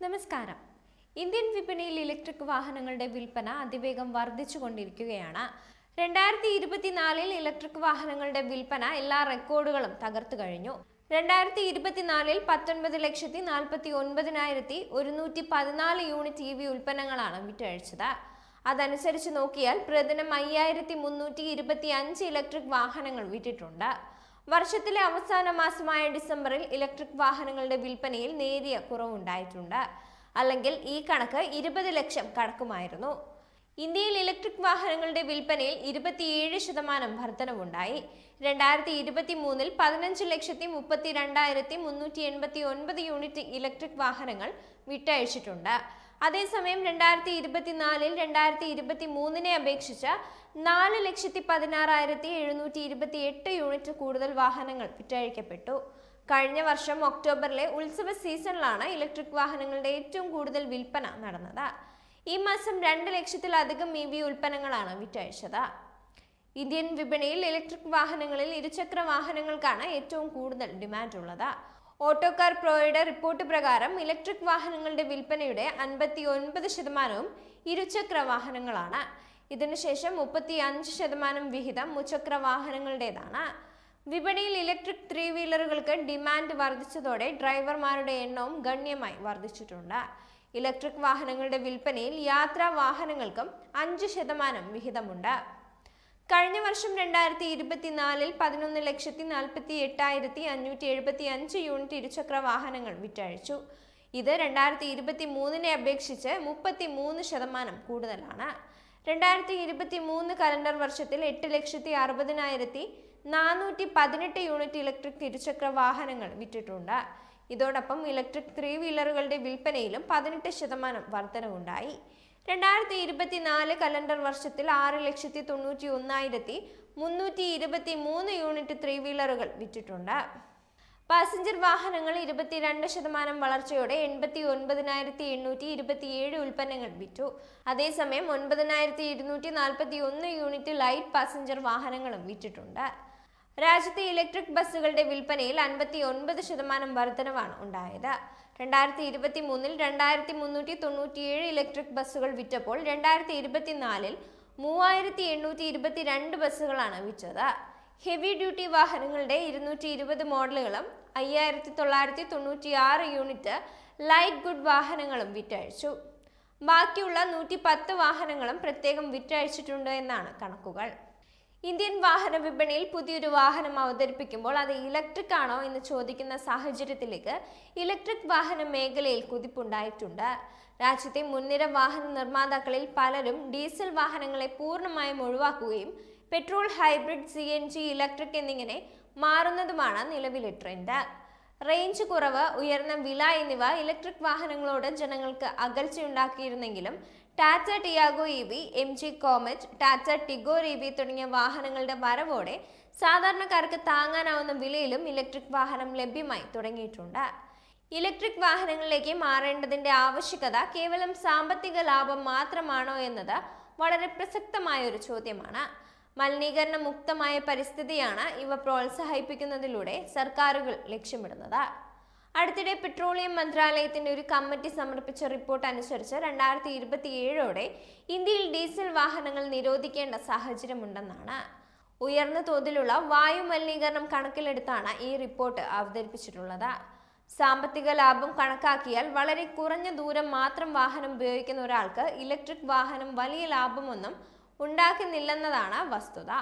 നമസ്കാരം. ഇന്ത്യൻ വിപണിയിൽ ഇലക്ട്രിക് വാഹനങ്ങളുടെ വിൽപ്പന അതിവേഗം വർദ്ധിച്ചുകൊണ്ടിരിക്കുകയാണ്. 2024-ൽ ഇലക്ട്രിക് വാഹനങ്ങളുടെ വിൽപ്പന എല്ലാ റെക്കോർഡുകളും തകർത്തു കഴിഞ്ഞു. 2024-ൽ 19,49,114 യൂണിറ്റ് EV ഉൽപ്പന്നങ്ങളാണ് വിറ്റഴിച്ചത്. അതനുസരിച്ച് നോക്കിയാൽ പ്രതിദിനം 5,325 ഇലക്ട്രിക് വാഹനങ്ങൾ വിറ്റിട്ടുണ്ട്. വർഷത്തിലെ അവസാന മാസമായ ഡിസംബറിൽ ഇലക്ട്രിക് വാഹനങ്ങളുടെ വിൽപ്പനയിൽ നേരിയ കുറവുണ്ടായിട്ടുണ്ട്. അല്ലെങ്കിൽ ഈ കണക്ക് 20 ലക്ഷം കടക്കുമായിരുന്നു. ഇന്ത്യയിൽ ഇലക്ട്രിക് വാഹനങ്ങളുടെ വിൽപ്പനയിൽ 27% വർധനവുണ്ടായി. 2023-ൽ 15,32,389 യൂണിറ്റ് ഇലക്ട്രിക് വാഹനങ്ങൾ വിറ്റഴിച്ചിട്ടുണ്ട്. അതേസമയം 2024-ൽ 2023-നെ അപേക്ഷിച്ച് 4,16,728 യൂണിറ്റ് കൂടുതൽ വാഹനങ്ങൾ വിറ്റഴിക്കപ്പെട്ടു. കഴിഞ്ഞ വർഷം ഒക്ടോബറിലെ ഉത്സവ സീസണിലാണ് ഇലക്ട്രിക് വാഹനങ്ങളുടെ ഏറ്റവും കൂടുതൽ വിൽപ്പന നടന്നത്. ഈ മാസം 2 ലക്ഷത്തിലധികം EV ഉൽപ്പന്നങ്ങളാണ് വിറ്റഴിച്ചത്. ഇന്ത്യൻ വിപണിയിൽ ഇലക്ട്രിക് വാഹനങ്ങളിൽ ഇരുചക്ര വാഹനങ്ങൾക്കാണ് ഏറ്റവും കൂടുതൽ ഡിമാൻഡ് ഉള്ളത്. ഓട്ടോകാർ പ്രോയുടെ റിപ്പോർട്ട് പ്രകാരം ഇലക്ട്രിക് വാഹനങ്ങളുടെ വിൽപ്പനയുടെ 59% ഇരുചക്ര വാഹനങ്ങളാണ്. ഇതിനുശേഷം 35% വിഹിതം മുച്ചക്ര വാഹനങ്ങളുടേതാണ്. വിപണിയിൽ ഇലക്ട്രിക് 3 വീലറുകൾക്ക് ഡിമാൻഡ് വർദ്ധിച്ചതോടെ ഡ്രൈവർമാരുടെ എണ്ണവും ഗണ്യമായി വർദ്ധിച്ചിട്ടുണ്ട്. ഇലക്ട്രിക് വാഹനങ്ങളുടെ വിൽപ്പനയിൽ യാത്രാ വാഹനങ്ങൾക്കും 5% വിഹിതമുണ്ട്. കഴിഞ്ഞ വർഷം 2024-ൽ 11,48,575 യൂണിറ്റ് ഇരുചക്ര വാഹനങ്ങൾ വിറ്റഴിച്ചു. ഇത് 2023-നെ അപേക്ഷിച്ച് 33% കൂടുതലാണ്. 2023 കലണ്ടർ വർഷത്തിൽ 8,60,418 യൂണിറ്റ് ഇലക്ട്രിക് ഇരുചക്ര വാഹനങ്ങൾ വിറ്റിട്ടുണ്ട്. ഇതോടൊപ്പം ഇലക്ട്രിക് 3 വീലറുകളുടെ വിൽപ്പനയിലും 18% വർധനവുണ്ടായി. 2024 കലണ്ടർ വർഷത്തിൽ 6,91,323 യൂണിറ്റ് 3 വീലറുകൾ വിറ്റിട്ടുണ്ട്. പാസഞ്ചർ വാഹനങ്ങൾ 22% വളർച്ചയോടെ 89,827 ഉൽപ്പന്നങ്ങൾ വിറ്റു. അതേസമയം 9,241 യൂണിറ്റ് ലൈറ്റ് പാസഞ്ചർ വാഹനങ്ങളും വിറ്റിട്ടുണ്ട്. രാജ്യത്തെ ഇലക്ട്രിക് ബസ്സുകളുടെ വിൽപ്പനയിൽ 59% വർധനവാണ് ഉണ്ടായത്. 2023-ൽ 2,397 ഇലക്ട്രിക് ബസ്സുകൾ വിറ്റപ്പോൾ 2024-ൽ 3,822 ബസ്സുകളാണ് വിറ്റത്. ഹെവി ഡ്യൂട്ടി വാഹനങ്ങളുടെ 220 മോഡലുകളും 5,996 യൂണിറ്റ് ലൈറ്റ് ഗുഡ് വാഹനങ്ങളും വിറ്റഴിച്ചു. ബാക്കിയുള്ള 110 വാഹനങ്ങളും പ്രത്യേകം വിറ്റഴിച്ചിട്ടുണ്ട് എന്നാണ് കണക്കുകൾ. ഇന്ത്യൻ വാഹന വിപണിയിൽ പുതിയൊരു വാഹനം അവതരിപ്പിക്കുമ്പോൾ അത് ഇലക്ട്രിക് ആണോ എന്ന് ചോദിക്കുന്ന സാഹചര്യത്തിലേക്ക് ഇലക്ട്രിക് വാഹന മേഖലയിൽ കുതിപ്പുണ്ടായിട്ടുണ്ട്. രാജ്യത്തെ മുൻനിര വാഹന നിർമ്മാതാക്കളിൽ പലരും ഡീസൽ വാഹനങ്ങളെ പൂർണ്ണമായും ഒഴിവാക്കുകയും പെട്രോൾ, ഹൈബ്രിഡ്, CNG, ഇലക്ട്രിക് എന്നിങ്ങനെ മാറുന്നതുമാണ് നിലവിലെ ട്രെൻഡ്. റേഞ്ച് കുറവ്, ഉയർന്ന വില എന്നിവ ഇലക്ട്രിക് വാഹനങ്ങളോട് ജനങ്ങൾക്ക് അകൽച്ചയുണ്ടാക്കിയിരുന്നെങ്കിലും Tata Tiago EV, MG Comet, Tata Tigor EV തുടങ്ങിയ വാഹനങ്ങളുടെ വരവോടെ സാധാരണക്കാർക്ക് താങ്ങാനാവുന്ന വിലയിലും ഇലക്ട്രിക് വാഹനം ലഭ്യമായി തുടങ്ങിയിട്ടുണ്ട്. ഇലക്ട്രിക് വാഹനങ്ങളിലേക്ക് മാറേണ്ടതിന്റെ ആവശ്യകത കേവലം സാമ്പത്തിക ലാഭം മാത്രമാണോ എന്നത് വളരെ പ്രസക്തമായ ഒരു ചോദ്യമാണ്. മലിനീകരണ മുക്തമായ പരിസ്ഥിതിയാണ് ഇവ പ്രോത്സാഹിപ്പിക്കുന്നതിലൂടെ സർക്കാരുകൾ ലക്ഷ്യമിടുന്നത്. അടുത്തിടെ പെട്രോളിയം മന്ത്രാലയത്തിന്റെ ഒരു കമ്മിറ്റി സമർപ്പിച്ച റിപ്പോർട്ട് അനുസരിച്ച് 2027ഓടെ ഇന്ത്യയിൽ ഡീസൽ വാഹനങ്ങൾ നിരോധിക്കേണ്ട സാഹചര്യമുണ്ടെന്നാണ്. ഉയർന്ന തോതിലുള്ള വായു മലിനീകരണം കണക്കിലെടുത്താണ് ഈ റിപ്പോർട്ട് അവതരിപ്പിച്ചിട്ടുള്ളത്. സാമ്പത്തിക ലാഭം കണക്കാക്കിയാൽ വളരെ കുറഞ്ഞ ദൂരം മാത്രം വാഹനം ഉപയോഗിക്കുന്ന ഒരാൾക്ക് ഇലക്ട്രിക് വാഹനം വലിയ ലാഭമൊന്നും ഉണ്ടാക്കുന്നില്ലെന്നതാണ് വസ്തുത.